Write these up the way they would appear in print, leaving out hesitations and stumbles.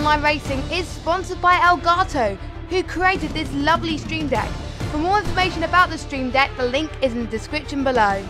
Online Racing is sponsored by Elgato, who created this lovely Stream Deck. For more information about the Stream Deck, the link is in the description below.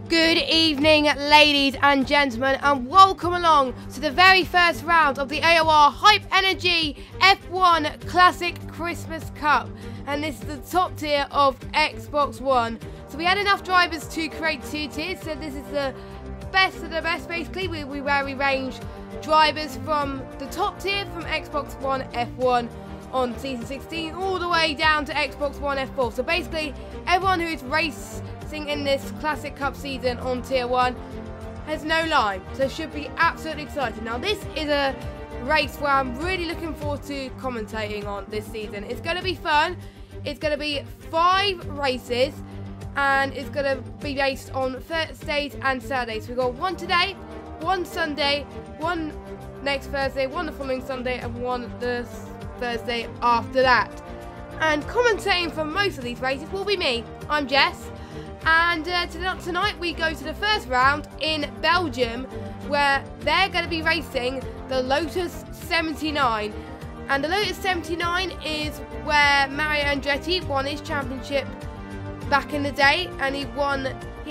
Good evening, ladies and gentlemen, and welcome along to the very first round of the AOR Hype Energy F1 Classic Christmas Cup. And this is the top tier of Xbox One. So we had enough drivers to create two tiers, so this is the best of the best, basically, where we range drivers from the top tier from Xbox One F1 on Season 16 all the way down to Xbox One F4. So basically, everyone who's racing in this Classic Cup season on Tier 1 has no line, so should be absolutely exciting. Now this is a race where I'm really looking forward to commentating on this season. It's going to be fun. It's going to be 5 races and it's going to be based on Thursdays and Saturdays. We've got one today, one Sunday, one next Thursday, one the following Sunday, and one the Thursday after that. And commentating for most of these races will be me. I'm Jess. And tonight we go to the first round in Belgium, where they're going to be racing the Lotus 79. And the Lotus 79 is where Mario Andretti won his championship back in the day, and he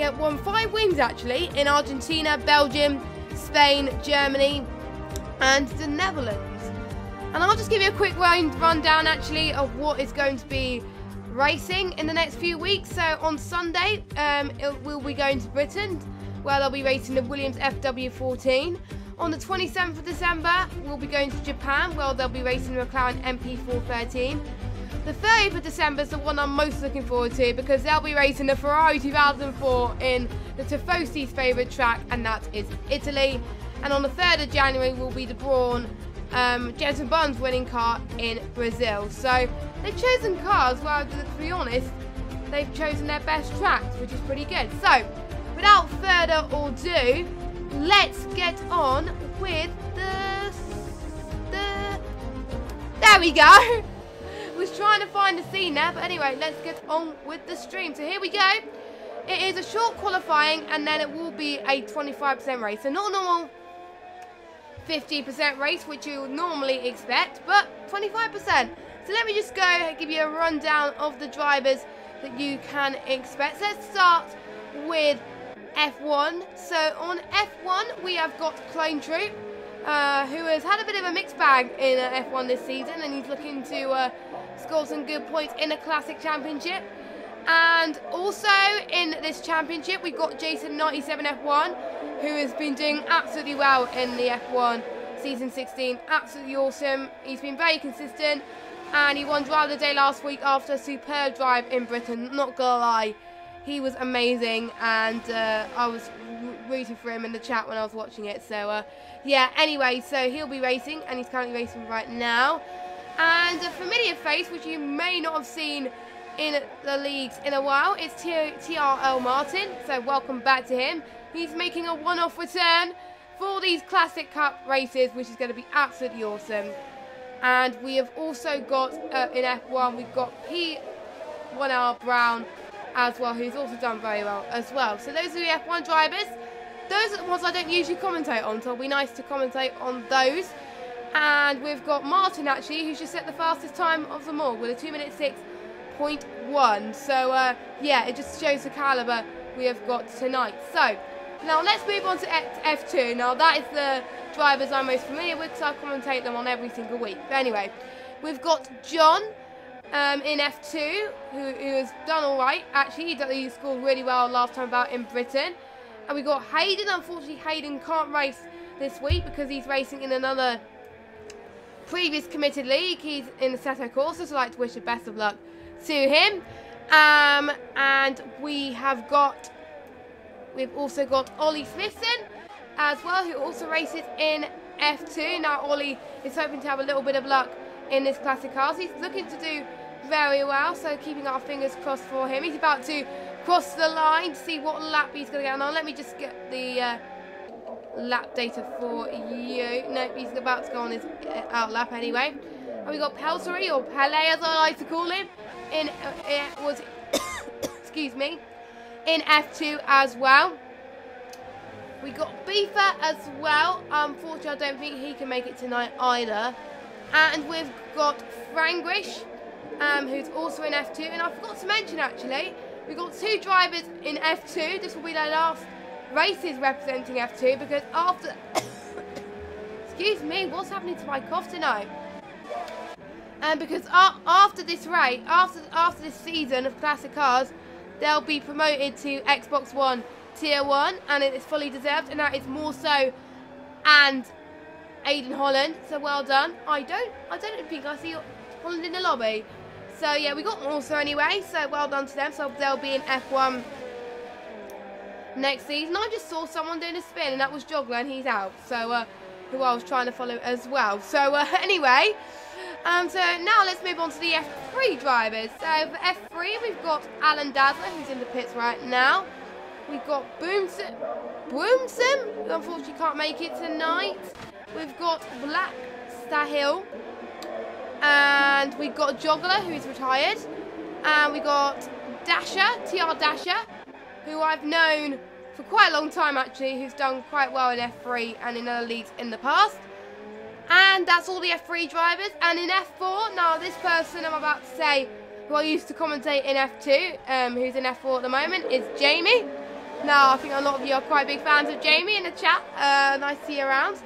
had won 5 wins actually in Argentina, Belgium, Spain, Germany, and the Netherlands. And I'll just give you a quick rundown actually of what is going to be racing in the next few weeks. So on Sunday we'll be going to Britain, where they'll be racing the Williams FW14. On the 27th of December we'll be going to Japan, where they'll be racing the McLaren MP413. The 30th of December is the one I'm most looking forward to, because they'll be racing the Ferrari 2004 in the Tifosi's favourite track, and that is Italy. And on the 3rd of January will be the Brawn Jenson Button's winning car in Brazil. So they've chosen cars, well, to be honest, they've chosen their best tracks, which is pretty good. So without further ado, let's get on with there we go. Was trying to find a scene there, but anyway, let's get on with the stream. So here we go. It is a short qualifying, and then it will be a 25% race. So not a normal 50% race, which you would normally expect, but 25%. So let me just go give you a rundown of the drivers that you can expect. So let's start with F1. So on F1 we have got Clone Troop, who has had a bit of a mixed bag in F1 this season, and he's looking to score some good points in a Classic Championship. And also in this championship we've got Jason 97 F1, who has been doing absolutely well in the F1 Season 16. Absolutely awesome. He's been very consistent, and he won Driver of the Day last week after a superb drive in Britain. Not gonna lie, he was amazing, and I was rooting for him in the chat when I was watching it. So yeah, anyway, so he'll be racing, and he's currently racing right now. And a familiar face, which you may not have seen in the leagues in a while, is TRL Martin. So welcome back to him. He's making a one-off return for these Classic Cup races, which is going to be absolutely awesome. And we have also got, in F1, we've got P1R Brown as well, who's also done very well as well. So those are the F1 drivers. Those are the ones I don't usually commentate on, so it'll be nice to commentate on those. And we've got Martin, actually, who's just set the fastest time of them all with a 2:06.1. So, yeah, it just shows the calibre we have got tonight. So, now let's move on to F2. Now, that is the drivers I'm most familiar with, because I commentate them on every single week. But anyway, we've got John in F2, who has done all right. Actually, he scored really well last time about in Britain. And we've got Hayden. Unfortunately, Hayden can't race this week because he's racing in another previous committed league. He's in the Seto Corsa, so I'd like to wish the best of luck to him. And we've also got Ollie Smithson as well, who also races in F2. Now Ollie is hoping to have a little bit of luck in this classic cars. He's looking to do very well, so keeping our fingers crossed for him. He's about to cross the line to see what lap he's going to get on. Let me just get the lap data for you. Nope, he's about to go on his out lap anyway. And we got Pelsery, or Pele as I like to call him, in excuse me, in F2 as well. We got Beefer as well. Unfortunately, I don't think he can make it tonight either. And we've got Frangrish, who's also in F2. And I forgot to mention, actually, we've got 2 drivers in F2. This will be their last races representing F2, because after... excuse me, what's happening to my cough tonight? Because after this race, after this season of classic cars, they'll be promoted to XB1 Tier 1, and it is fully deserved, and that is more so and Aiden Holland, so well done. I don't think I see Holland in the lobby. So yeah, we got Morso anyway, so well done to them. So they'll be in F1 next season. I just saw someone doing a spin, and that was Joggler, and he's out. So who I was trying to follow as well. So anyway, so now let's move on to the F3 drivers. So for F3, we've got Alan Dazzler, who's in the pits right now. We've got Boomsim, who unfortunately can't make it tonight. We've got Black Stahill. And we've got Joggler, who is retired. And we got Dasher, TR Dasher, who I've known for quite a long time actually, who's done quite well in F3 and in other leagues in the past. And that's all the F3 drivers. And in F4, now this person I'm about to say, who I used to commentate in F2, who's in F4 at the moment, is Jamie. Now, I think a lot of you are quite big fans of Jamie in the chat. Nice to see you around.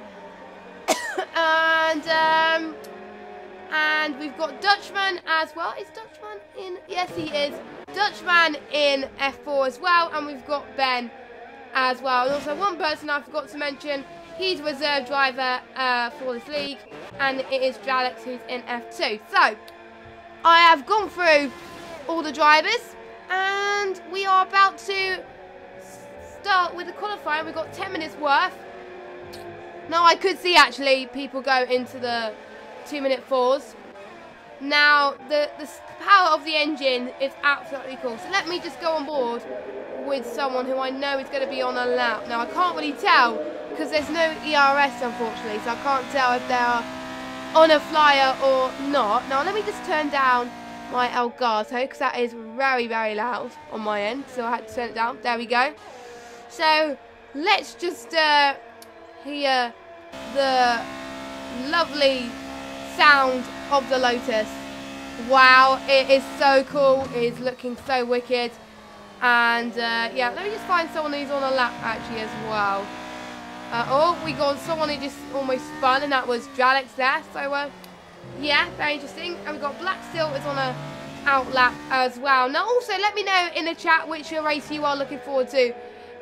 And we've got Dutchman as well. Is Dutchman in? Yes, he is. Dutchman in F4 as well. And we've got Ben as well. And also one person I forgot to mention. He's a reserve driver for this league. And it is Jalex, who's in F2. So, I have gone through all the drivers. And we are about to start with the qualifying. We've got 10 minutes worth. Now, I could see actually people go into the 2-minute fours. Now, the power of the engine is absolutely cool. So let me just go on board with someone who I know is going to be on a lap. Now, I can't really tell because there's no ERS, unfortunately, so I can't tell if they are on a flyer or not. Now, let me just turn down my Elgato because that is very, very loud on my end, so I had to turn it down. There we go. So, let's just hear the lovely sound of the Lotus. Wow, it is so cool. It is looking so wicked. And yeah, let me just find someone who's on a lap actually as well. Oh, we got someone who just almost spun, and that was Jalex there. So yeah, very interesting. And we've got Black Steel is on a out lap as well. Now also let me know in the chat which race you are looking forward to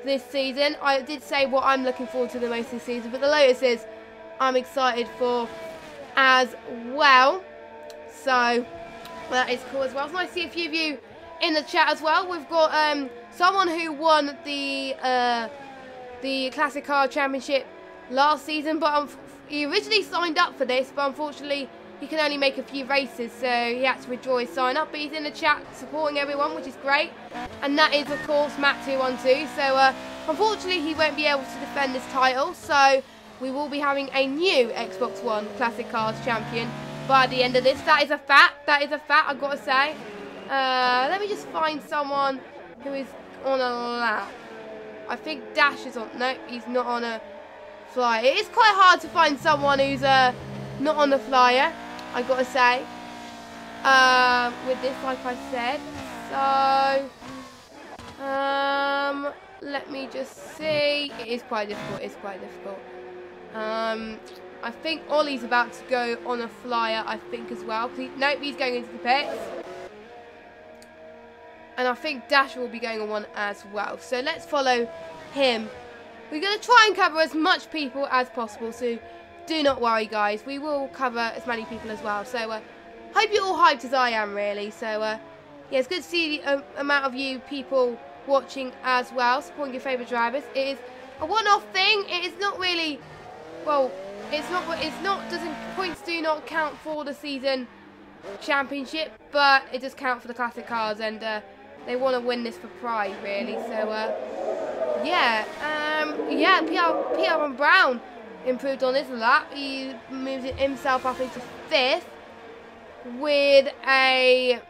this season. I did say what I'm looking forward to the most this season, but the Lotuses I'm excited for as well. So that is cool as well. It's nice to see a few of you in the chat as well. We've got someone who won the Classic Car Championship last season, but he originally signed up for this, but unfortunately he can only make a few races, so he had to withdraw his sign up. But he's in the chat supporting everyone, which is great. And that is of course Matt212. So unfortunately he won't be able to defend this title, so we will be having a new Xbox One Classic Cars champion by the end of this. That is a fact. That is a fact, I've got to say. Let me just find someone who is on a lap. I think Dash is on. No, he's not on a flyer. It is quite hard to find someone who's not on the flyer, I've got to say. With this, like I said. So, let me just see. It is quite difficult. It's quite difficult. I think Ollie's about to go on a flyer, I think, as well. Nope, he's going into the pits. And I think Dash will be going on one as well. So let's follow him. We're going to try and cover as much people as possible. So do not worry, guys. We will cover as many people as well. So hope you're all hyped as I am, really. So yeah, it's good to see the amount of you people watching as well, supporting your favourite drivers. It is a one-off thing. It is not really, well, points do not count for the season championship, but it does count for the classic cars, and they want to win this for pride, really. So, yeah, PR Brown improved on this lap. He moves himself up into 5th with a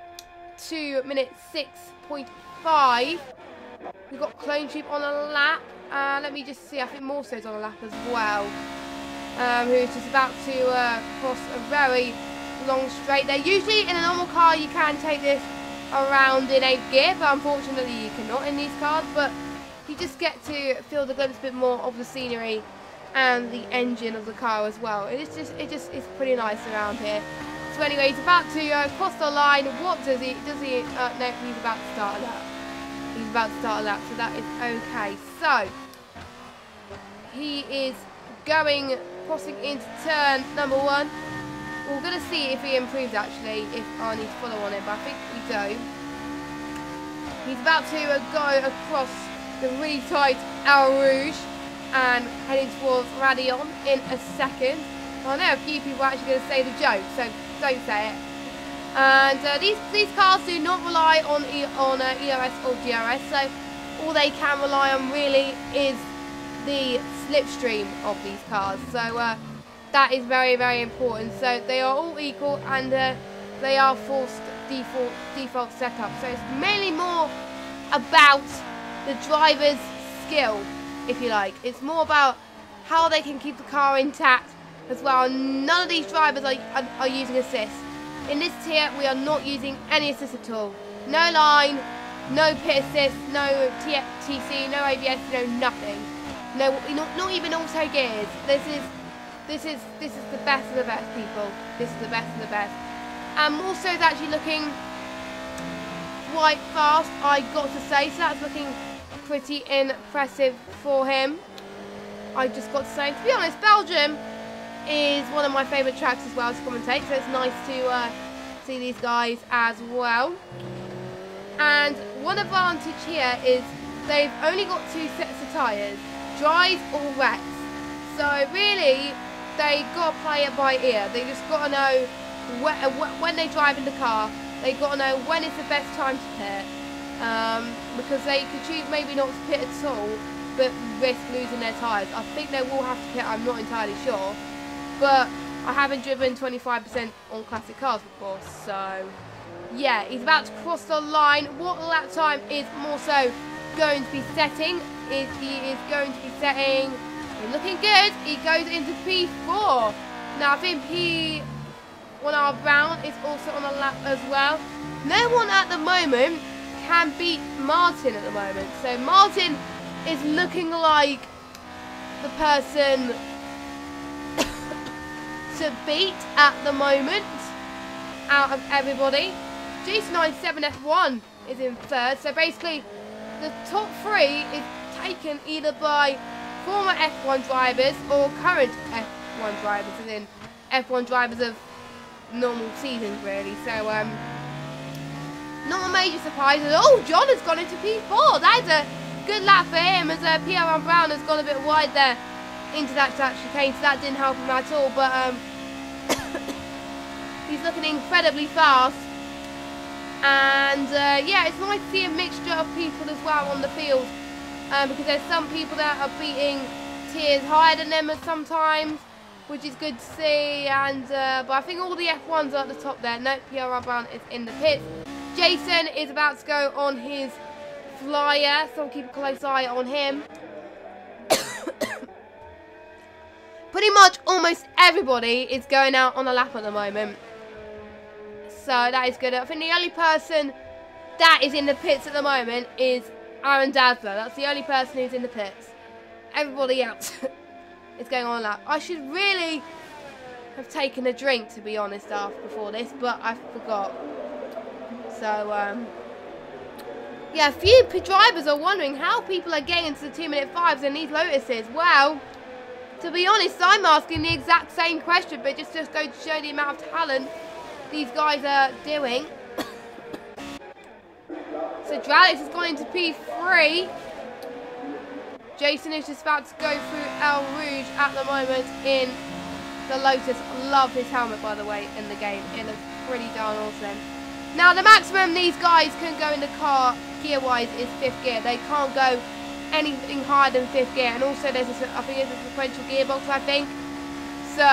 2 minute 6.5. We've got Clone Troop on a lap. Let me just see, I think Morso's on a lap as well. Who's just about to cross a very long straight there. Usually in a normal car you can take this around in 8th gear, but unfortunately you cannot in these cars. But you just get to feel the glimpse a bit more of the scenery and the engine of the car as well. It's pretty nice around here. So anyway, he's about to cross the line. What does he? No, he's about to start a lap. He's about to start a lap, so that is okay. So he is crossing into turn number 1. We're going to see if he improves, actually, if I need to follow on it, but I think we do. He's about to go across the really tight Al Rouge and heading towards Radion in a second. I know a few people are actually going to say the joke, so don't say it. And these cars do not rely on ERS or DRS, so all they can rely on really is the slipstream of these cars. So that is very, very important. So they are all equal, and they are forced default setup. So it's mainly more about the driver's skill, if you like. It's more about how they can keep the car intact as well. None of these drivers are using assist. In this tier, we are not using any assist at all. No line, no pit assist, no TC, no ABS, no nothing. No, not even auto gears. This is the best of the best, people. This is the best of the best. And Morso's actually looking quite fast, I got to say. So that's looking pretty impressive for him, I just got to say. To be honest, Belgium is one of my favourite tracks as well to commentate, so it's nice to see these guys as well. And one advantage here is they've only got 2 sets of tyres, dries or wets. So really, they got to play it by ear. They just got to know when they drive in the car, they got to know when is the best time to pit. Because they could choose maybe not to pit at all, but risk losing their tyres. I think they will have to pit, I'm not entirely sure. But I haven't driven 25% on classic cars before, so yeah, he's about to cross the line. What lap time is Morso going to be setting? He is going to be setting, looking good, he goes into P4. Now I think P1R Brown is also on a lap as well. No one at the moment can beat Martin at the moment. So Martin is looking like the person to beat at the moment out of everybody. G97 F1 is in 3rd. So basically the top 3 is taken either by former F1 drivers or current F1 drivers, as in F1 drivers of normal seasons, really. So not a major surprise. Oh, John has gone into P4. That's a good lap for him, as PR Brown has gone a bit wide there into that chicane, so that didn't help him at all. But he's looking incredibly fast. And yeah, it's nice to see a mixture of people as well on the field, because there's some people that are beating tiers higher than them sometimes, which is good to see. And but I think all the F1s are at the top there. No, PR Brown is in the pits. Jason is about to go on his flyer, so I'll keep a close eye on him. Pretty much almost everybody is going out on a lap at the moment, so that is good. I think the only person that is in the pits at the moment is Aaron Dazzler. That's the only person who's in the pits. Everybody else is going on a lap. I should really have taken a drink, to be honest, before this, but I forgot. So yeah, a few drivers are wondering how people are getting into the 2-minute 5s in these Lotuses. Well, to be honest, I'm asking the exact same question, but just go to show the amount of talent these guys are doing. So Dralix has gone into P3. Jason is just about to go through El Rouge at the moment in the Lotus. Love his helmet, by the way, in the game. It looks pretty darn awesome. Now, the maximum these guys can go in the car, gear-wise, is 5th gear. They can't go anything higher than 5th gear. And also, there's I think it's a sequential gearbox, I think. So,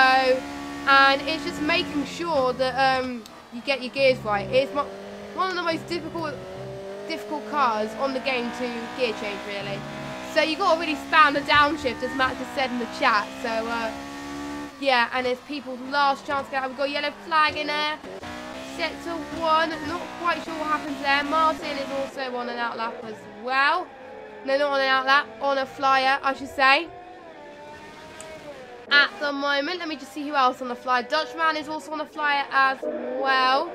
and it's just making sure that you get your gears right. It's one of the most difficult cars on the game to gear change, really. So you got to really spam the downshift, as Matt just said in the chat. So yeah, and it's people's last chance to get out. We've got a yellow flag in there. Set to 1. Not quite sure what happens there. Martin is also on an outlap as well. No, not on an outlap, on a flyer, I should say. At the moment, let me just see who else on the flyer. Dutchman is also on a flyer as well.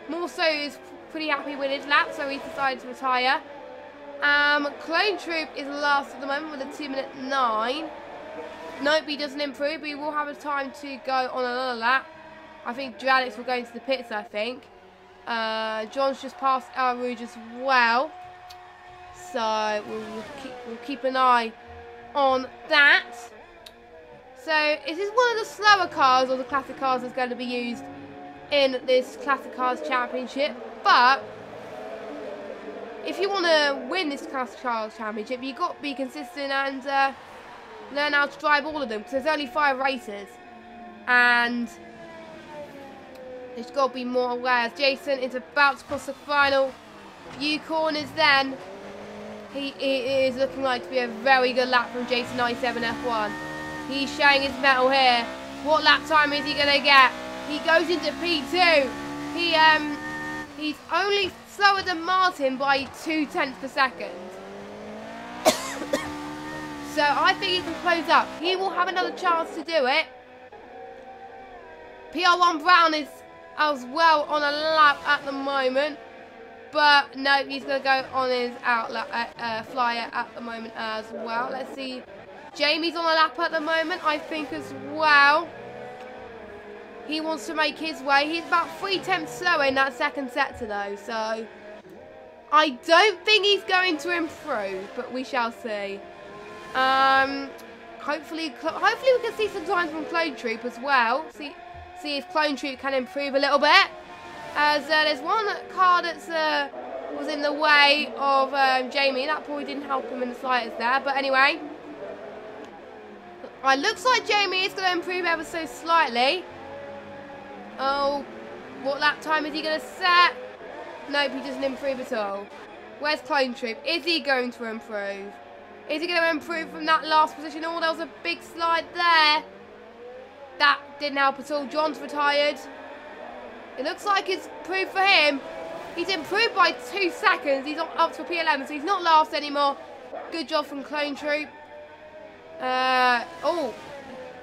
Morso is pretty happy with his lap, so he's decided to retire. Clone Troop is last at the moment with a 2:09. Nope, he doesn't improve, but he will have a time to go on another lap. I think Dralix will go into the pits, I think. John's just passed El Rouge as well. So we'll keep an eye on that. So is this one of the slower cars or the classic cars that's going to be used in this Classic Cars Championship? But if you want to win this Classic Cars Championship, you've got to be consistent and learn how to drive all of them, because there's only 5 races. And there's got to be more aware. Jason is about to cross the final few corners then. He is looking like to be a very good lap from Jason 97 F1. He's showing his mettle here. What lap time is he going to get? He goes into P2. He's only slower than Martin by 0.2 per second. So I think he can close up. He will have another chance to do it. PR1 Brown is as well on a lap at the moment. But no, he's going to go on his flyer at the moment as well. Let's see. Jamie's on a lap at the moment, I think, as well. He wants to make his way. He's about 0.3 slower in that second sector, though. So I don't think he's going to improve, but we shall see. Hopefully we can see some time from Clone Troop as well. See if Clone Troop can improve a little bit. As there's one car that's was in the way of Jamie. That probably didn't help him in the slightest there. But anyway, it looks like Jamie is going to improve ever so slightly. Oh, what lap time is he going to set? Nope, he doesn't improve at all. Where's Clone Troop? Is he going to improve? Is he going to improve from that last position? Oh, there was a big slide there. That didn't help at all. John's retired. It looks like it's improved for him. He's improved by 2 seconds. He's up to a P11, so he's not last anymore. Good job from Clone Troop. Oh,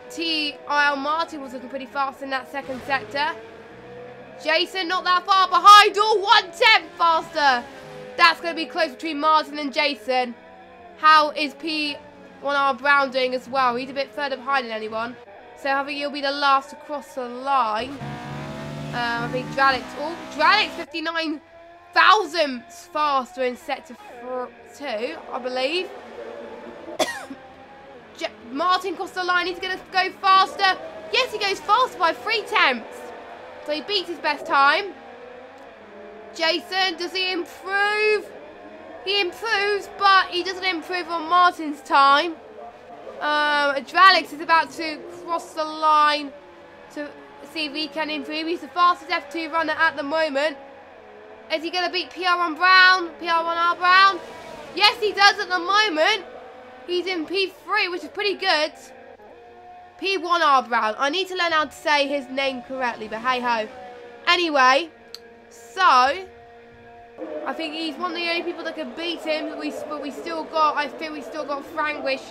T.I.L. Martin was looking pretty fast in that second sector. Jason not that far behind. Oh, 1/10 faster. That's going to be close between Martin and Jason. How is P1R Brown doing as well? He's a bit further behind than anyone. So I think he'll be the last to cross the line. I think Dralix 59 thousandths faster in sector 2, I believe. Martin crossed the line. He's going to go faster. Yes, he goes faster by 0.3. So he beats his best time. Jason, does he improve? He improves, but he doesn't improve on Martin's time. Dralix is about to cross the line to see if he can improve. He's the fastest F2 runner at the moment. Is he going to beat PR1 Brown? PR1R Brown? Yes, he does at the moment. He's in P3, which is pretty good. P1R Brown. I need to learn how to say his name correctly, but hey-ho. Anyway, so I think he's one of the only people that can beat him. But we still got, I think we still got Frankwish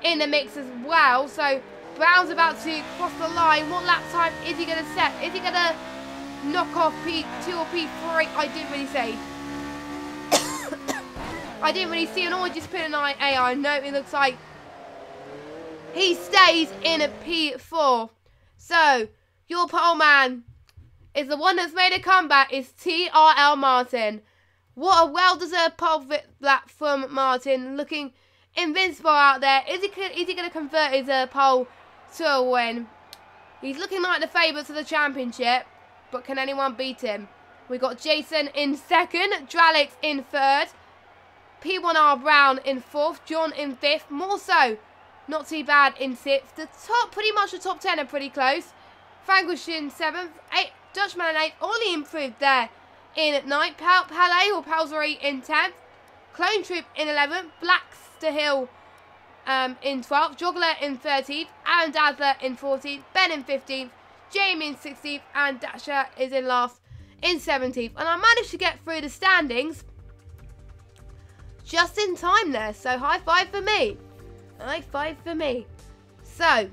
in the mix as well. So Brown's about to cross the line. What lap time is he going to set? Is he going to knock off P2 or P3? I didn't really see. I didn't really see, and I just put an AI note. It looks like he stays in a P4. So your pole man is the one that's made a comeback. Is TRL Martin. What a well-deserved pole lap from Martin, looking invincible out there. Is he going to convert his pole to a win? He's looking like the favourite to the championship, but can anyone beat him? We got Jason in second, Dralix in third, P1R Brown in fourth, John in fifth, more so, not too bad in sixth. Pretty much the top 10 are pretty close. Frankish in seventh, Dutchman in eighth, Ollie improved there in ninth, Palais or Palsbury in 10th, Clone Troop in 11th, Blackster in 12th, Joggler in 13th, Aaron Dazzler in 14th, Ben in 15th, Jamie in 16th, and Dasher is in last in 17th. And I managed to get through the standings just in time there, so high five for me. High five for me. So,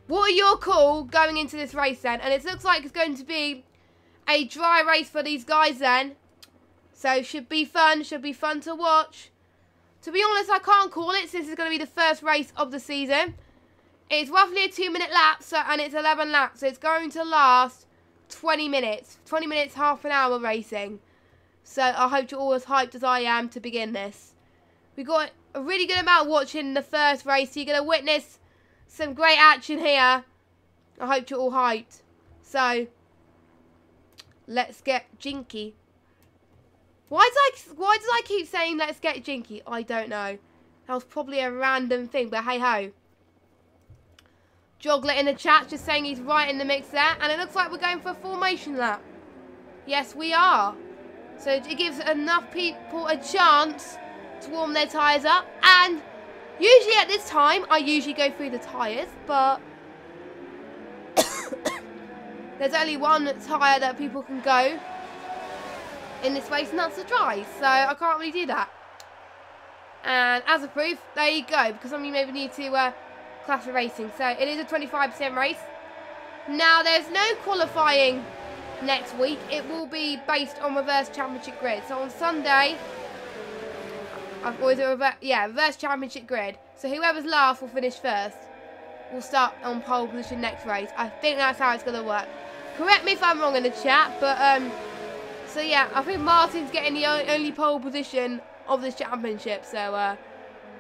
what are your call going into this race then? And it looks like it's going to be a dry race for these guys then. So, should be fun to watch. To be honest, I can't call it since it's going to be the first race of the season. It's roughly a 2-minute lap, and it's 11 laps, so it's going to last 20 minutes. 20 minutes, half an hour racing. So I hope you're all as hyped as I am to begin this. We got a really good amount watching the first race, so you're going to witness some great action here. I hope you're all hyped. So, let's get jinky. Why did I keep saying let's get jinky? I don't know. That was probably a random thing, but hey ho. Joggler in the chat just saying he's right in the mix there. And it looks like we're going for a formation lap. Yes, we are. So it gives enough people a chance to warm their tyres up. And usually at this time, I usually go through the tyres. But there's only one tyre that people can go in this race, and that's the dry, so I can't really do that. And as a proof, there you go, because some of you maybe need to class for racing. So it is a 25% race. Now there's no qualifying next week. It will be based on reverse championship grid. So on Sunday, I've always reverse championship grid. So whoever's last will finish first. We'll start on pole position next race. I think that's how it's going to work. Correct me if I'm wrong in the chat, but so yeah, I think Martin's getting the only pole position of this championship. So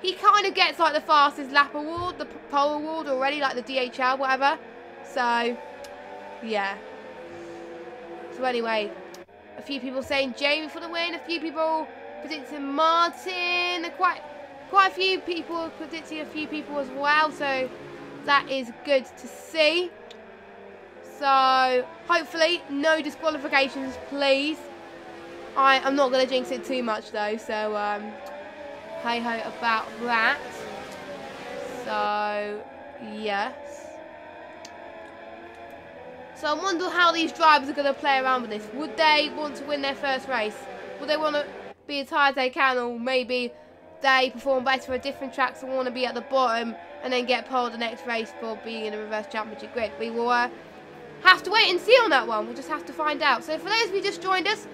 he kind of gets like the fastest lap award, the pole award already, like the DHL, whatever. So yeah. So anyway, a few people saying Jamie for the win. A few people predicting Martin. Quite a few people predicting a few people as well. So that is good to see. So, hopefully, no disqualifications, please. I'm not going to jinx it too much, though. So, hey-ho about that. So, yes. So, I wonder how these drivers are going to play around with this. Would they want to win their first race? Would they want to be as high as they can? Or maybe they perform better for different tracks and want to be at the bottom and then get pole the next race for being in a reverse championship grid? We will have to wait and see on that one. We'll just have to find out. So for those of you just joined us,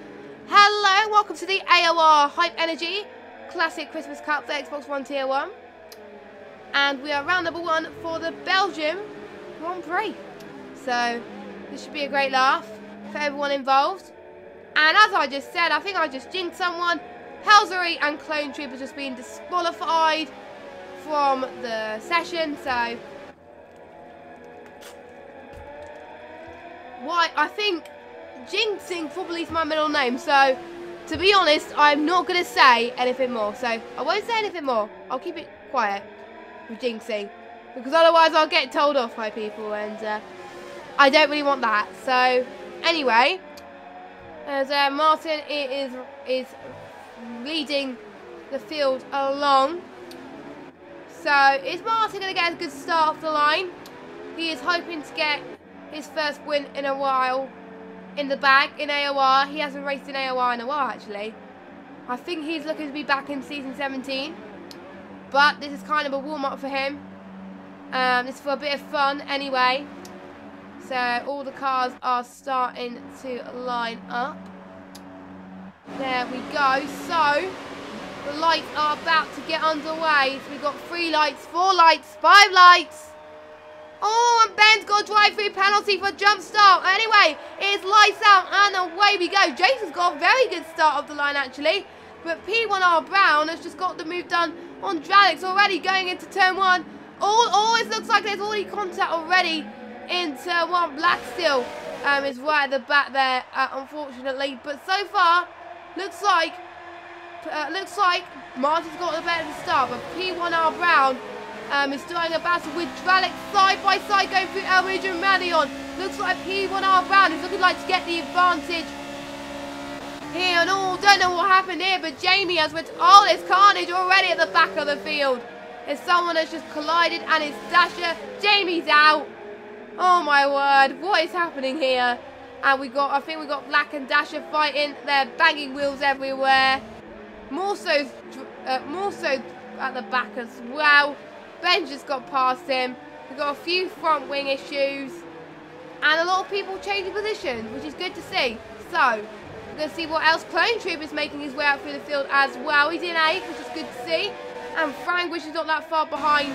hello, welcome to the AOR Hype Energy Classic Christmas Cup for Xbox One Tier 1. And we are round number 1 for the Belgium Grand Prix. So this should be a great laugh for everyone involved. And as I just said, I think I just jinxed someone. Helsery and Clone Troop have just been disqualified from the session. So why, I think jinxing probably is my middle name, so to be honest, I'm not going to say anything more. So I won't say anything more. I'll keep it quiet with jinxing, because otherwise I'll get told off by people, and I don't really want that. So anyway, as Martin is leading the field along. So is Martin going to get a good start off the line? He is hoping to get his first win in a while in the bag in AOR. He hasn't raced in AOR in a while, actually. I think he's looking to be back in season 17. But this is kind of a warm-up for him. This is for a bit of fun anyway. So all the cars are starting to line up. There we go. So the lights are about to get underway. So we've got 3 lights, 4 lights, 5 lights. Oh, and Ben's got a drive-through penalty for jump start. Anyway, it's lights out and away we go. Jason's got a very good start off the line, actually. But P1R Brown has just got the move done on Dralix already going into turn 1. It looks like there's already contact already in turn 1. Black still is right at the back there, unfortunately. But so far, looks like Martin's got the better start. But P1R Brown is starting a battle with Dralix side by side going through Elridge and Madion. Looks like P1R Brown is looking like to get the advantage here. And don't know what happened here, but Jamie has went. Oh, there's carnage already at the back of the field. There's someone has just collided and it's Dasher. Jamie's out. Oh my word, what is happening here? And I think we got Black and Dasher fighting. They're banging wheels everywhere. More so at the back as well. Ben just got past him. We've got a few front wing issues. And a lot of people changing positions, which is good to see. So, we're going to see what else. Clone Troop is making his way out through the field as well. He's in 8th, which is good to see. And Frank, which is not that far behind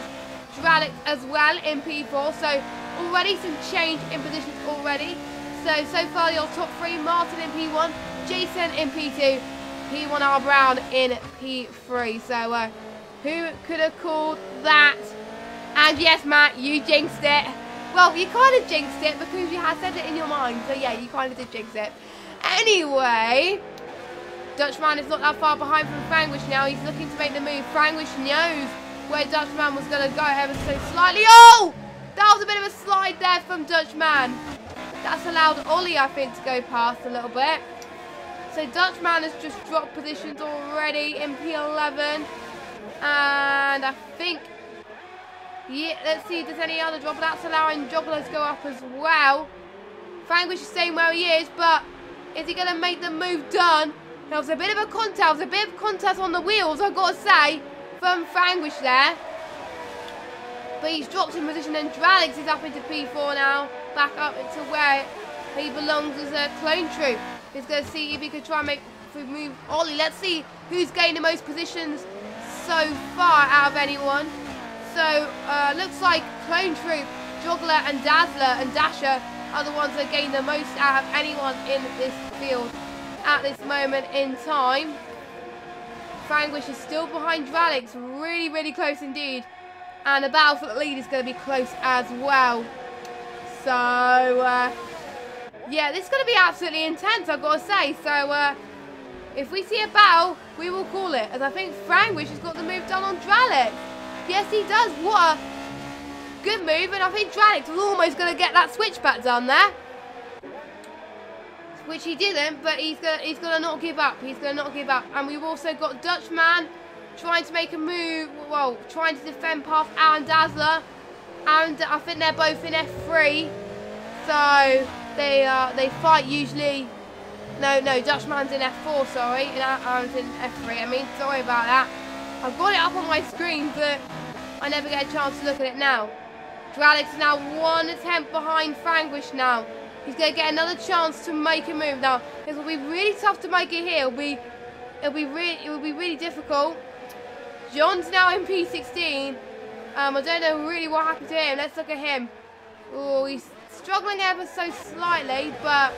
Dralix as well in P4. So, already some change in positions already. So far your top 3, Martin in P1, Jason in P2, P1R Brown in P3. So, who could have called that? And yes, Matt, you jinxed it. Well, you kind of jinxed it because you had said it in your mind. So yeah, you kind of did jinx it. Anyway, Dutchman is not that far behind from Frangwish now. He's looking to make the move. Frangwish knows where Dutchman was going to go ever so slightly. Oh! That was a bit of a slide there from Dutchman. That's allowed Ollie, I think, to go past a little bit. So Dutchman has just dropped positions already in P11. And I think, yeah, let's see if there's any other drop. That's allowing Joggler to go up as well. Frangwish is staying where he is, but is he going to make the move done? There was a bit of a contest. There was a bit of contest on the wheels, I've got to say, from Frangwish there. But he's dropped in position, and Dralix is up into P4 now. Back up into where he belongs as a Clone Troop. He's going to see if he could try and make the move Ollie. Let's see who's gained the most positions so far out of anyone. So, looks like Clone Troop, Joggler and Dazzler and Dasher are the ones that gain the most out of anyone in this field at this moment in time. Frangwish is still behind Dralix, really, really close indeed. And the battle for the lead is going to be close as well. So, yeah, this is going to be absolutely intense, I've got to say. So, if we see a battle, we will call it. As I think Frangwish has got the move done on Dralix. Yes, he does. What a good move. And I think Dralix was almost going to get that switchback done there. Which he didn't, but he's gonna not give up. He's going to not give up. And we've also got Dutchman trying to make a move. Well, trying to defend past Aaron Dazzler. And I think they're both in F3. So, they fight usually. No, Dutchman's in F4, sorry. And Aaron's in F3. I mean, sorry about that. I've got it up on my screen, but I never get a chance to look at it now. Dralix is now 1 attempt behind Frangwish now. He's going to get another chance to make a move. Now, it will be really tough to make it here. It will be really difficult. John's now in P16. I don't know really what happened to him. Let's look at him. Oh, he's struggling ever so slightly, but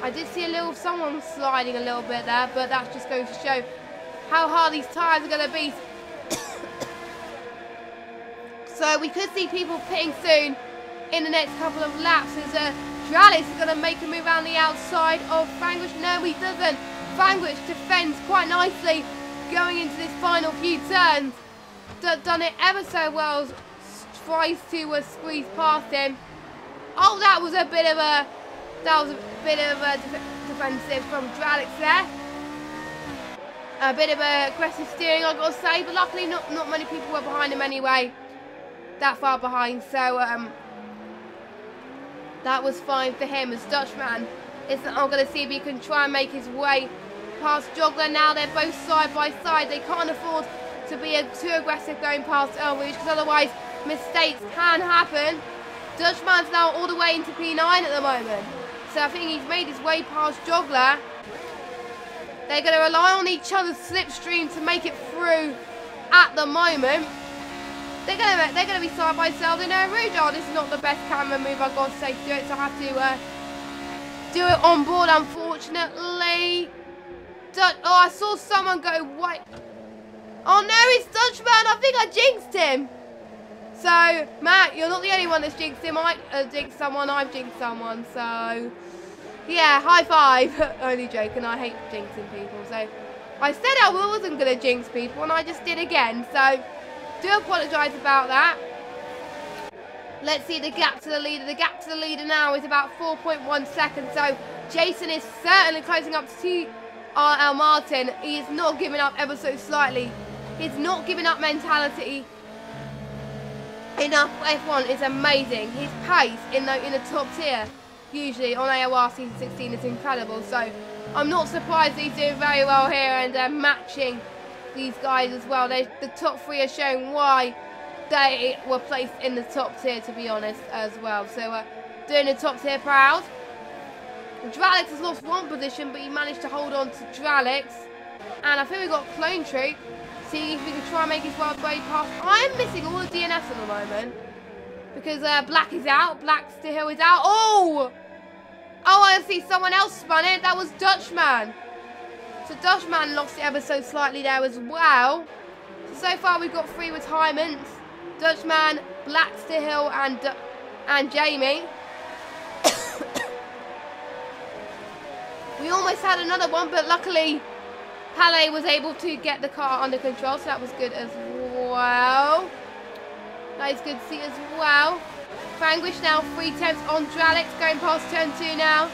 I did see someone sliding a little bit there, but that just goes to show how hard these tyres are going to be. So we could see people pitting soon in the next couple of laps as Dralix is going to make a move around the outside of Frangwish. No, he doesn't. Frangwish defends quite nicely going into this final few turns. Done it ever so well. Tries to squeeze past him. Oh, that was a bit of a defensive from Dralix there. A bit of aggressive steering, I've got to say, but luckily not many people were behind him anyway. That far behind, so that was fine for him as Dutchman isn't. I'm going to see if he can try and make his way past Joggler. Now they're both side by side. They can't afford to be too aggressive going past Elridge, because otherwise mistakes can happen. Dutchman's now all the way into P9 at the moment, so I think he's made his way past Joggler. They're going to rely on each other's slipstream to make it through at the moment. they're gonna be side by side in a Rouge. Oh, this is not the best camera move I've got to say to do it, so I have to do it on board, unfortunately. Oh, I saw someone go white. Oh no, it's Dutchman. I think I jinxed him. So, Matt, you're not the only one that's jinxed him. I jinxed someone, I've jinxed someone. So, yeah, high five. Only joking, I hate jinxing people. So, I said I wasn't going to jinx people, and I just did again. So, do apologise about that. Let's see the gap to the leader. The gap to the leader now is about 4.1 seconds. So, Jason is certainly closing up to RL Martin. He is not giving up ever so slightly. He's not giving up mentality. Enough F1 is amazing. His pace in the top tier, usually on AOR Season 16, is incredible. So I'm not surprised he's doing very well here and matching these guys as well. The top three are showing why they were placed in the top tier, to be honest, as well. So doing the top tier proud. Dralix has lost one position, but he managed to hold on to Dralix. And I think we've got Clone Troop. See if we can try and make his way past. I am missing all the DNS at the moment. Because Black is out. Black still is out. Oh! Oh, I see someone else spun it. That was Dutchman. So Dutchman lost it ever so slightly there as well. So far we've got 3 retirements. Dutchman, Black Still, and Jamie. We almost had another one, but luckily Palais was able to get the car under control, so that was good as well. That is good to see as well. Franquish now 3 tenths on Dralix, going past turn 2 now.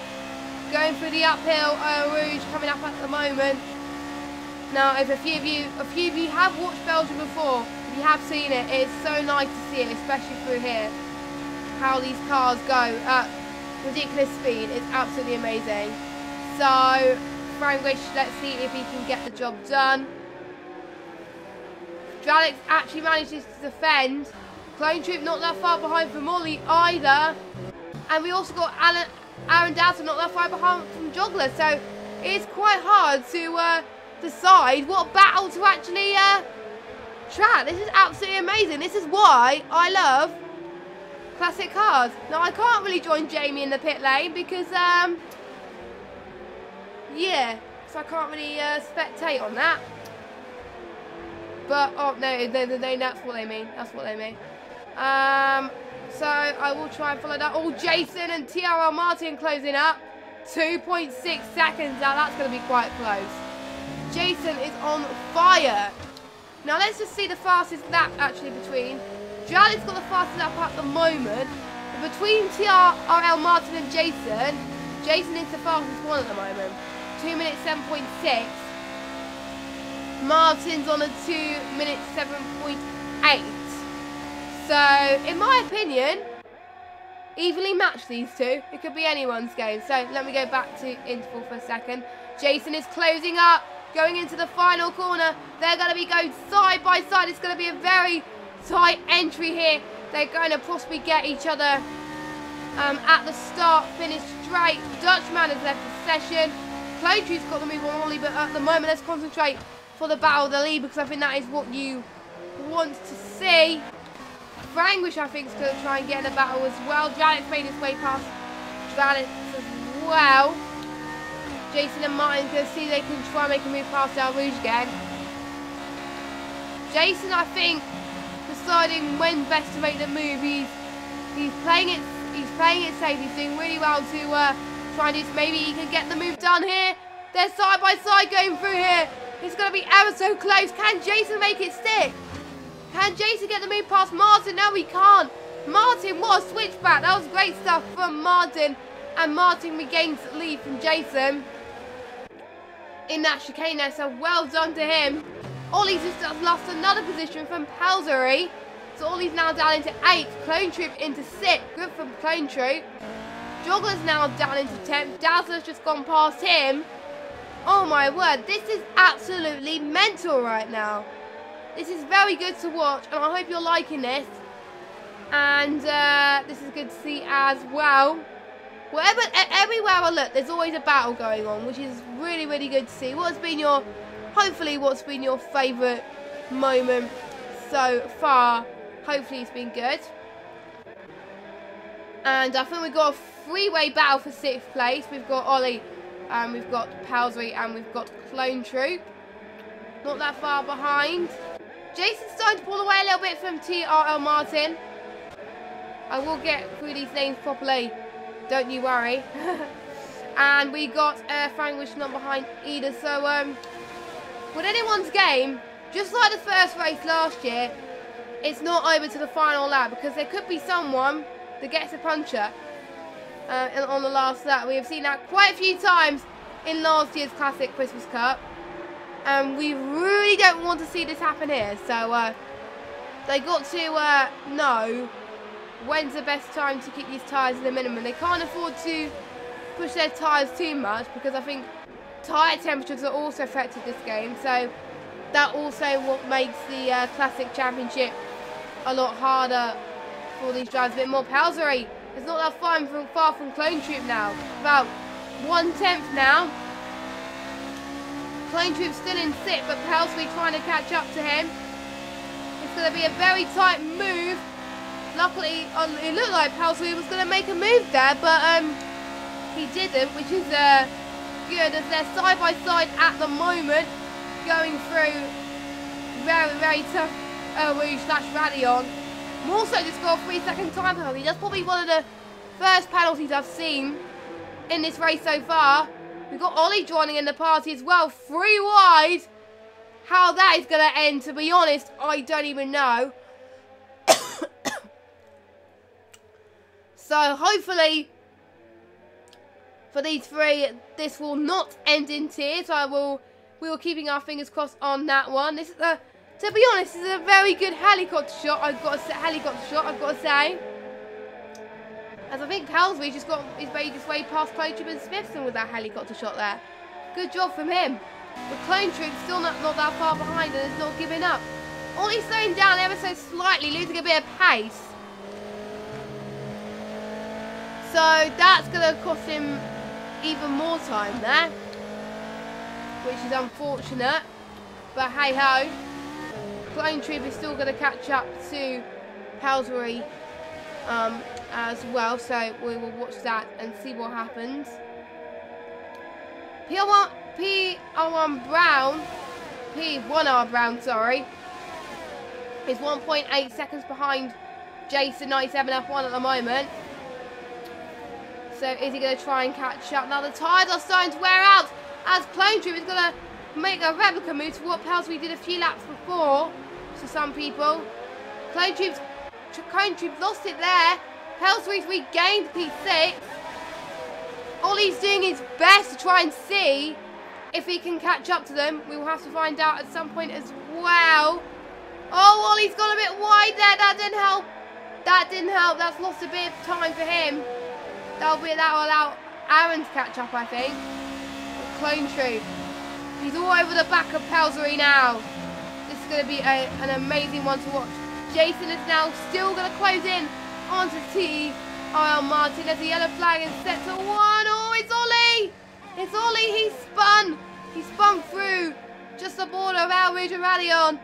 Going through the uphill, Rouge coming up at the moment. Now, if a few of you have watched Belgium before, if you have seen it, it's so nice to see it, especially through here. How these cars go at ridiculous speed, it's absolutely amazing. So, Franquish, let's see if he can get the job done. Dralix actually manages to defend. Clone Troop not that far behind from Molly either. And we also got Aaron Dowson not that far behind from Joggler. So, it's quite hard to decide what battle to actually track. This is absolutely amazing. This is why I love classic cars. Now, I can't really join Jamie in the pit lane because, yeah, so I can't really spectate on that. But, oh, no, that's what they mean. That's what they mean. So, I will try and follow that. Oh, Jason and TRL Martin closing up. 2.6 seconds. Now, that's going to be quite close. Jason is on fire. Now, let's just see the fastest lap, actually, between. Dralix got the fastest lap at the moment. But between TRL Martin and Jason, Jason is the fastest one at the moment. 2 minutes 7.6. Martin's on a 2 minutes 7.8. So, in my opinion, evenly matched these two. It could be anyone's game. So, let me go back to interval for a second. Jason is closing up, going into the final corner. They're going to be going side by side. It's going to be a very tight entry here. They're going to possibly get each other at the start, finish straight. Dutchman has left the session. Clone Troop's got the move on Ollie, but at the moment, let's concentrate for the battle of the lead because I think that is what you want to see. Franquish, I think, is going to try and get in the battle as well. Dralix made his way past Dralix as well. Jason and Martin going to see if they can try and make a move past El Rouge again. Jason, I think, deciding when best to make the move. He's playing it safe. He's doing really well to try and do this. Maybe he can get the move done here. They're side by side going through here. It's going to be ever so close. Can Jason make it stick? Can Jason get the move past Martin? No, he can't. Martin, what a switchback. That was great stuff from Martin. And Martin regains the lead from Jason in that chicane there. So well done to him. Ollie's just lost another position from Pelzery. So Ollie's now down into 8. Clone Troop into 6. Good from Clone Troop. Joggler's now down into 10th. Dazzler's just gone past him. Oh my word. This is absolutely mental right now. This is very good to watch, and I hope you're liking this. And this is good to see as well. Everywhere I look, there's always a battle going on, which is really, really good to see. Hopefully, what's been your favourite moment so far hopefully it's been good. And I think we've got a three-way battle for 6th place. We've got Ollie, we've got Palsry, and we've got Clone Troop. Not that far behind. Jason's starting to pull away a little bit from TRL Martin. I will get through these names properly, don't you worry. And we got Frankwich not behind either. So with anyone's game, just like the first race last year, it's not over to the final lap, because there could be someone that gets a puncher on the last lap. We have seen that quite a few times in last year's Classic Christmas Cup, and we really don't want to see this happen here. So they got to know when's the best time to keep these tyres at the minimum. They can't afford to push their tyres too much, because I think tyre temperatures are also affected this game. So that also what makes the Classic Championship a lot harder for these drivers. A bit more Palsary. It's not that far from Clone Troop now. About 1/10 now. Clone Troop's still in 6th, but Palsary trying to catch up to him. It's going to be a very tight move. Luckily, it looked like Palsary was going to make a move there, but he didn't, which is good, as they're side by side at the moment, going through very, very tough Rouge/Rally on. Also just got a 3-second time penalty. That's probably one of the first penalties I've seen in this race so far. We've got Ollie joining in the party as well, 3 wide. How that is going to end, to be honest, I don't even know. So hopefully for these 3, this will not end in tears. We were keeping our fingers crossed on that one. This is to be honest, this is a very good helicopter shot. I've got to say. As I think Palsry just got his way past Clone Troop and Smithson with that helicopter shot there. Good job from him. But Clone Troop's still not that far behind and is not giving up. Only slowing down ever so slightly, losing a bit of pace. So that's going to cost him even more time there, which is unfortunate. But hey ho. Clone Troop is still going to catch up to Palsry as well, so we will watch that and see what happens. P1R Brown, sorry, is 1.8 seconds behind Jason 97 F1 at the moment. So is he going to try and catch up? Now the tyres are starting to wear out, as Clone Troop is going to make a replica move to what Palsry did a few laps before. To some people, Clone Troop lost it there. Palsry's regained P6. Ollie's doing his best to try and see if he can catch up to them. We will have to find out at some point as well. Oh, Ollie's gone a bit wide there. That didn't help. That didn't help. That's lost a bit of time for him. That will allow Aaron to catch up, I think. Clone Troop. He's all over the back of Palsry now. This is going to be an amazing one to watch. Jason is now still going to close in onto TRL Martin as the yellow flag is set to 1. Oh, it's Ollie! It's Ollie. He spun. He spun through just the border of our Rouge Rally on.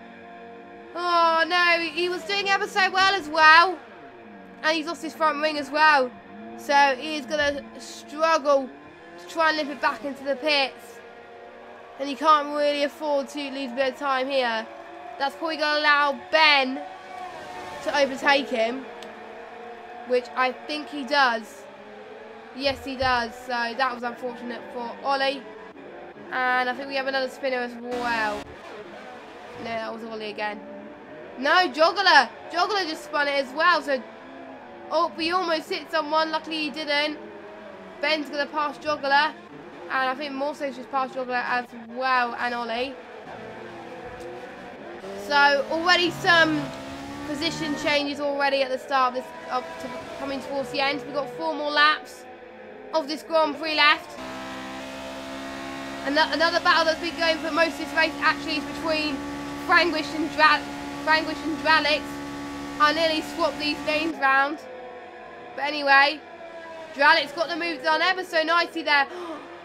Oh no, he was doing ever so well as well. And he's lost his front wing as well. So he is going to struggle to try and limp it back into the pits. And he can't really afford to lose a bit of time here. That's probably going to allow Ben to overtake him, which I think he does. Yes, he does. So that was unfortunate for Ollie. And I think we have another spinner as well. No, that was Ollie again. No, Joggler. Joggler just spun it as well. So, oh, we almost hit someone. Luckily he didn't. Ben's going to pass Joggler. And I think Morse's just passed Joggler as well, and Ollie. So already some position changes already at the start of this, coming towards the end. We've got 4 more laps of this Grand Prix left. Another battle that's been going for most of this race actually is between Frankwich and Dralix. I nearly swapped these names round. But anyway, Dralix got the move done ever so nicely there.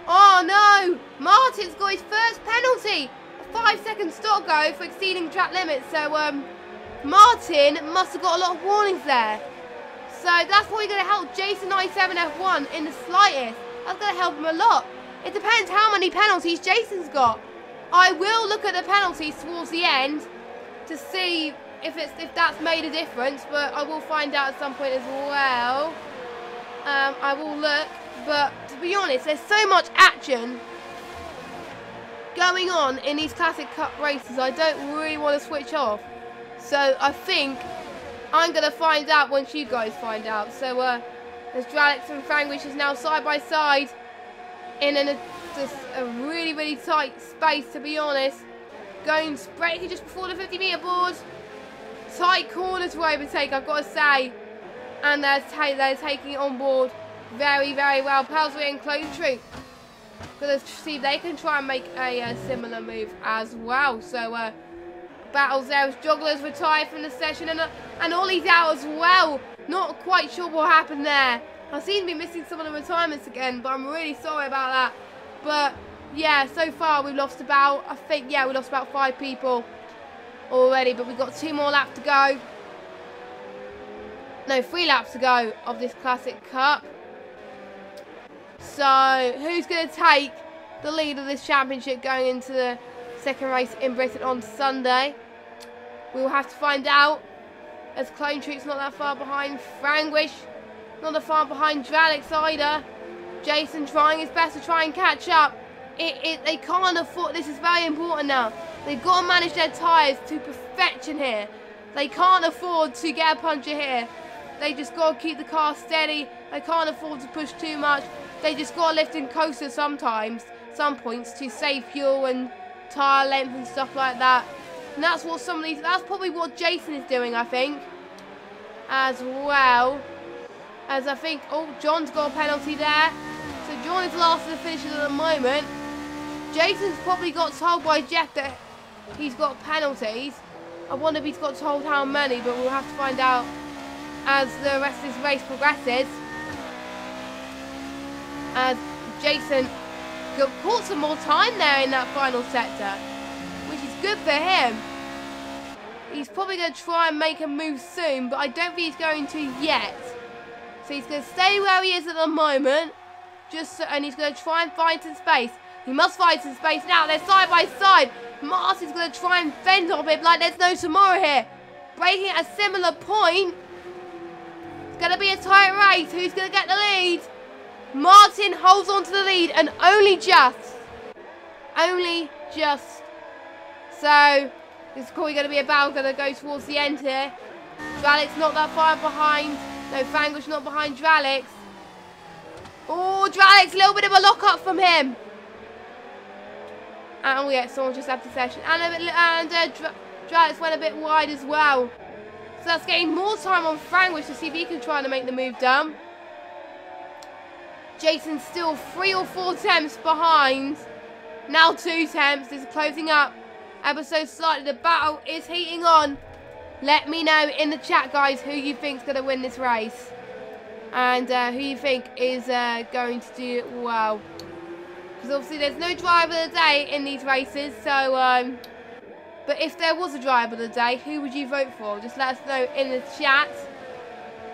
Oh no! Martin's got his first penalty! A 5-second stop go for exceeding track limits. So Martin must have got a lot of warnings there. So that's probably going to help Jason 97 F1 in the slightest. That's going to help him a lot. It depends how many penalties Jason's got. I will look at the penalties towards the end to see if that's made a difference, but I will find out at some point as well. I will look, but to be honest, there's so much action going on in these Classic Cup races, I don't really want to switch off. So I think I'm going to find out once you guys find out. So there's Dralix and Franquish now side by side in just a really, really tight space, to be honest. Going braking just before the 50-metre board. Tight corner to overtake, I've got to say. And they're taking it on board very, very well. Pelsbury and Clone Troop. Going to see if they can try and make a similar move as well. So battles there as Jogglers retired from the session, and Ollie's out as well. Not quite sure what happened there. I seem to be missing some of the retirements again, but I'm really sorry about that. But yeah, so far we've lost about, I think, yeah, we lost about 5 people already, but we've got 2 more laps to go. No, 3 laps to go of this Classic Cup. So who's going to take the lead of this championship going into the second race in Britain on Sunday? We will have to find out, as Clone Troop's not that far behind. Franquish not that far behind Dralix either. Jason trying his best to try and catch up. They can't afford, this is very important now. They've got to manage their tyres to perfection here. They can't afford to get a puncture here. They just got to keep the car steady. They can't afford to push too much. They just got to lift and coaster sometimes, some points, to save fuel and tyre length and stuff like that. And that's what some of these, that's probably what Jason is doing, I think, as well. As I think, oh, John's got a penalty there. So John is last of the finishers at the moment. Jason's probably got told by Jeff that he's got penalties. I wonder if he's got told how many, but we'll have to find out as the rest of this race progresses. As Jason caught some more time there in that final sector, which is good for him. He's probably going to try and make a move soon, but I don't think he's going to yet. So he's going to stay where he is at the moment, and he's going to try and find some space. He must find some space now. They're side by side. Martin's going to try and fend off him like there's no tomorrow here. Breaking at a similar point. It's going to be a tight race. Who's going to get the lead? Martin holds on to the lead, and only just. So this is probably going to be a battle going to go towards the end here. Dralix not that far behind. No, Franquish not behind Dralix. Oh, Dralix, a little bit of a lock-up from him. And we get someone just after session. And Dralix went a bit wide as well. So that's getting more time on Franquish to see if he can try to make the move done. Jason's still 3 or 4 tenths behind. Now 2 tenths. This is closing up ever so slightly. The battle is heating on. Let me know in the chat, guys, who you think's going to win this race. And who you think is going to do well. Because obviously there's no driver of the day in these races. So, but if there was a driver of the day, who would you vote for? Just let us know in the chat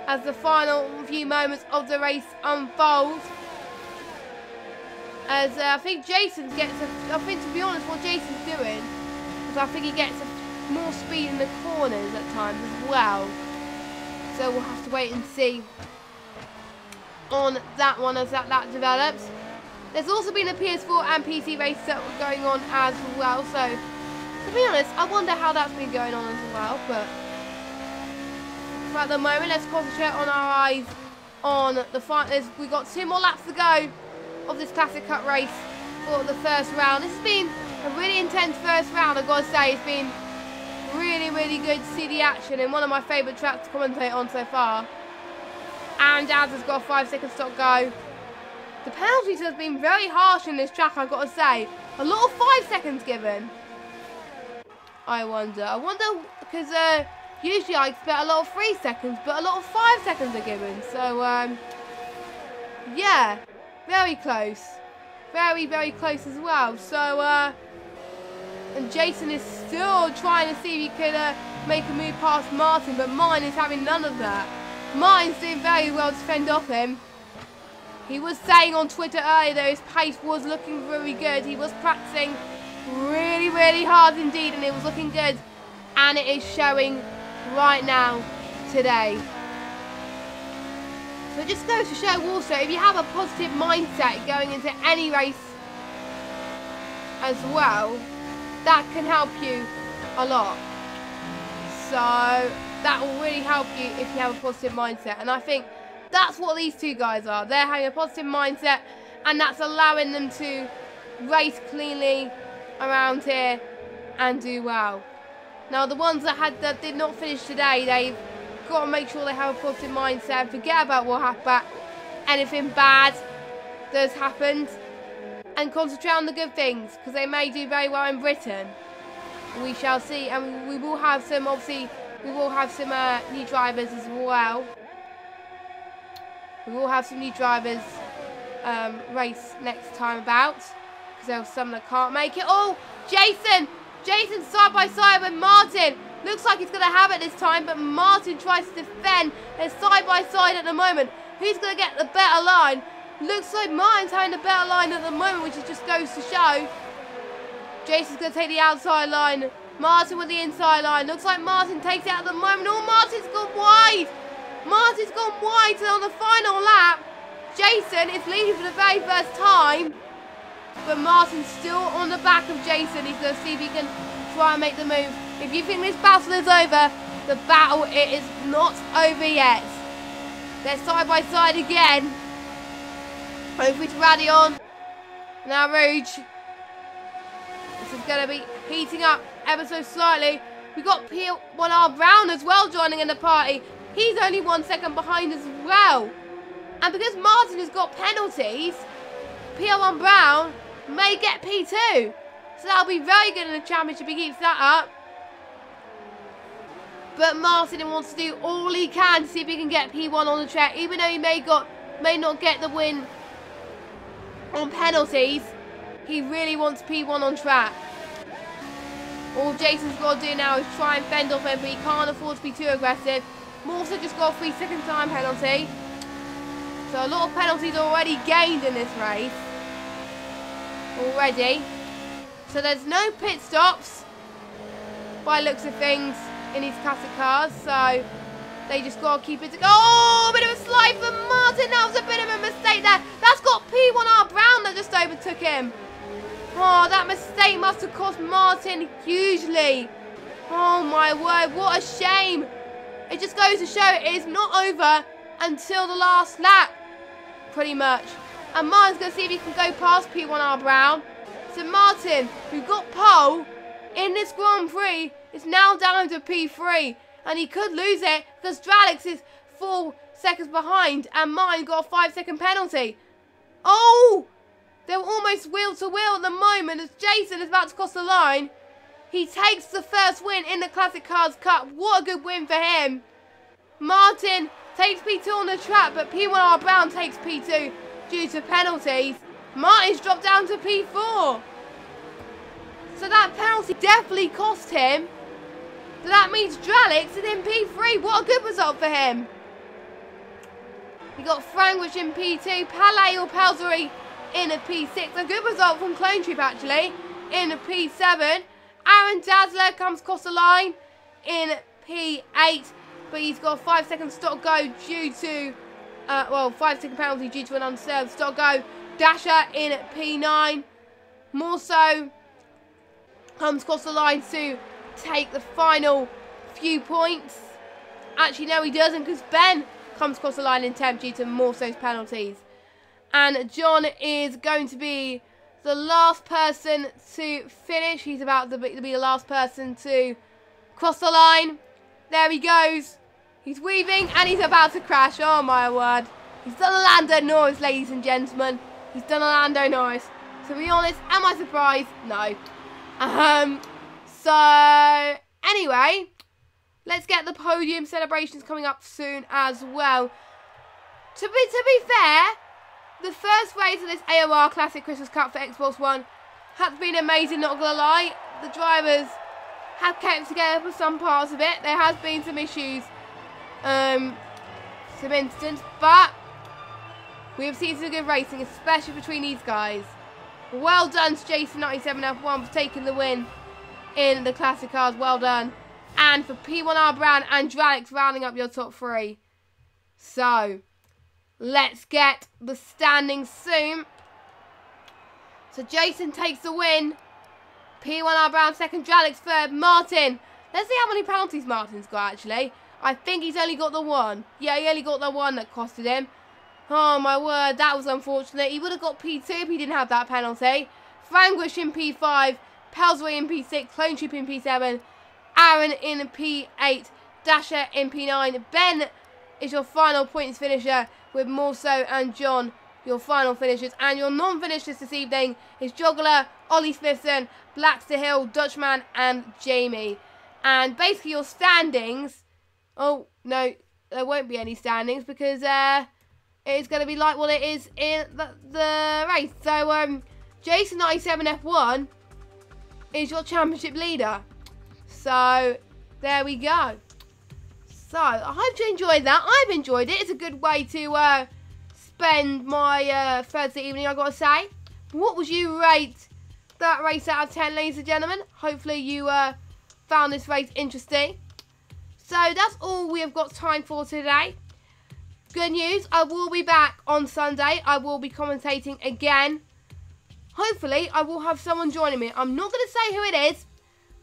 as the final few moments of the race unfold. As I think Jason gets I think, to be honest, what Jason's doing, because I think he gets more speed in the corners at times as well. So we'll have to wait and see on that one as that develops. There's also been a PS4 and PC race that were going on as well. So to be honest, I wonder how that's been going on as well. But for at the moment, let's concentrate on our eyes on the final. We've got 2 more laps to go of this Classic Cup race for the first round. This has been a really intense first round, I've got to say. It's been really, really good to see the action in one of my favourite tracks to commentate on so far. And Daz has got a 5-second stop go. The penalties have been very harsh in this track, I've got to say. A lot of 5 seconds given. I wonder, because usually I expect a lot of 3 seconds, but a lot of 5 seconds are given. So, yeah, very close. Very, very close as well. So, And Jason is still trying to see if he can make a move past Martin, but Martin is having none of that. Martin's doing very well to fend off him. He was saying on Twitter earlier that his pace was looking very good. He was practicing really, really hard indeed, and it was looking good. And it is showing right now, today. So it just goes to show also, if you have a positive mindset going into any race as well, that can help you a lot. So that will really help you if you have a positive mindset. And I think that's what these two guys are. They're having a positive mindset, and that's allowing them to race cleanly around here and do well. Now the ones that did not finish today, they've got to make sure they have a positive mindset, forget about what happened, anything bad that's happened, and concentrate on the good things, because they may do very well in Britain. We shall see, and we will have some, obviously, we will have some new drivers as well. We will have some new drivers race next time about, because there are some that can't make it. Oh, Jason side by side with Martin. Looks like he's going to have it this time, but Martin tries to defend. They're side by side at the moment. Who's going to get the better line? Looks like Martin's having the better line at the moment, which just goes to show. Jason's going to take the outside line. Martin with the inside line. Looks like Martin takes it at the moment. Oh, Martin's gone wide. Martin's gone wide, and on the final lap, Jason is leading for the very first time. But Martin's still on the back of Jason. He's going to see if he can try and make the move. If you think this battle is over, the battle, it is not over yet. They're side by side again. Over to Radion. Now Rouge. This is going to be heating up ever so slightly. We've got P1R Brown as well joining in the party. He's only 1 second behind as well. And because Martin has got penalties, P1R Brown may get P2. So that'll be very good in the championship if he keeps that up. But Martin wants to do all he can to see if he can get P1 on the track. Even though he may not get the win on penalties, he really wants P1 on track. All Jason's got to do now is try and fend off him, but he can't afford to be too aggressive. Morse just got a 3-second time penalty. So a lot of penalties already gained in this race. Already. So there's no pit stops by looks of things in these classic cars. So they just got to keep it. Oh, a bit of a slide for Martin. That was a bit of a mistake there. That's got P1R Brown that just overtook him. Oh, that mistake must have cost Martin hugely. Oh my word, what a shame. It just goes to show it is not over until the last lap, pretty much. And Martin's going to see if he can go past P1R Brown. So Martin, who got pole in this Grand Prix, is now down to P3. And he could lose it because Dralix is 4 seconds behind and Martin got a 5-second penalty. Oh! They're almost wheel to wheel at the moment as Jason is about to cross the line. He takes the first win in the Classic Cars Cup. What a good win for him. Martin takes P2 on the track, but P1R Brown takes P2 due to penalties. Martin's dropped down to P4. So that penalty definitely cost him. So that means Dralix is in P3. What a good result for him. He got Frankwich in P2. Palais or Pelzery in a P6. A good result from Clone Troop actually. In a P7. Aaron Dazzler comes across the line in P8. But he's got a 5-second stop go due to, 5-second penalty due to an unserved stop go. Dasher in P9. More so comes across the line to take the final few points. Actually, no, he doesn't because Ben comes across the line in 10th due to Morso's penalties. And John is going to be the last person to finish. He's about to be the last person to cross the line. There he goes. He's weaving and he's about to crash. Oh my word. He's done a Lando Norris, ladies and gentlemen. He's done a Lando Norris. To be honest, am I surprised? No. So, anyway, let's get the podium celebrations coming up soon as well. To be fair, the first race of this AOR Classic Christmas Cup for Xbox One has been amazing, not gonna lie. the drivers have kept together for some parts of it. There has been some issues, some incidents, but we have seen some good racing, especially between these guys. Well done to Jason 97 F1 for taking the win in the classic cars. Well done. And for P1R Brown and Dralix rounding up your top 3. So, let's get the standings soon. So Jason takes the win. P1R Brown second, Dralix third, Martin. Let's see how many penalties Martin's got actually. I think he's only got the one. Yeah, he only got the one that costed him. Oh my word, that was unfortunate. He would have got P2 if he didn't have that penalty. Franquish in P5, Pelsway in P6, Clone Troop in P7, Aaron in P8, Dasher in P9. Ben is your final points finisher with Morso and John, your final finishers. And your non-finishers this evening is Joggler, Ollie Smithson, Blackster Hill, Dutchman and Jamie. And basically your standings, oh no, there won't be any standings because it's going to be like what it is in the race. So Jason 97 F1 is your championship leader. So there we go. So I hope you enjoyed that. I've enjoyed it. It's a good way to spend my Thursday evening, I've got to say. What would you rate that race out of 10, ladies and gentlemen? Hopefully you found this race interesting. So that's all we have got time for today. Good news, I will be back on Sunday. I will be commentating again. Hopefully I will have someone joining me. I'm not going to say who it is,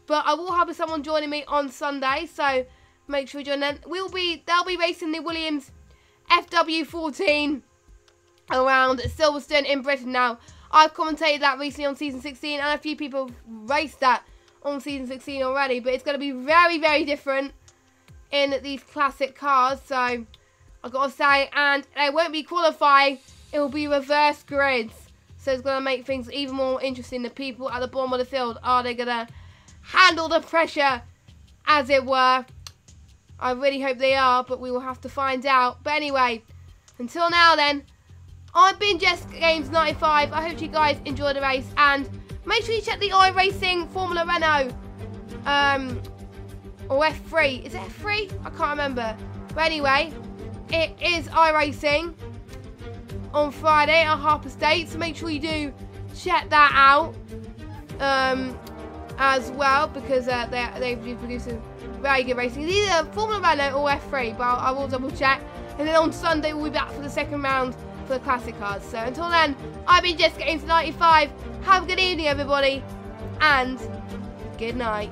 but I will have someone joining me on Sunday. So make sure you join them. They'll be racing the Williams FW14 around Silverstone in Britain now. I've commentated that recently on Season 16 and a few people have raced that on Season 16 already. But it's going to be very, very different in these classic cars. So I've got to say, and they won't be qualifying. It will be reverse grids. So it's going to make things even more interesting. The people at the bottom of the field, are they going to handle the pressure, as it were? I really hope they are, but we will have to find out. But anyway, until now then, I've been Jess Games 95. I hope you guys enjoyed the race, and make sure you check the iRacing Formula Renault or F3. Is it F3? I can't remember. But anyway, it is iRacing on Friday at Harper Estate, so make sure you do check that out as well, because they do produce a very good racing. It's either Formula Renault or F3, but I will double check. And then on Sunday we'll be back for the second round for the classic cars. So until then, I've been Jessica Games 95. Have a good evening, everybody, and good night.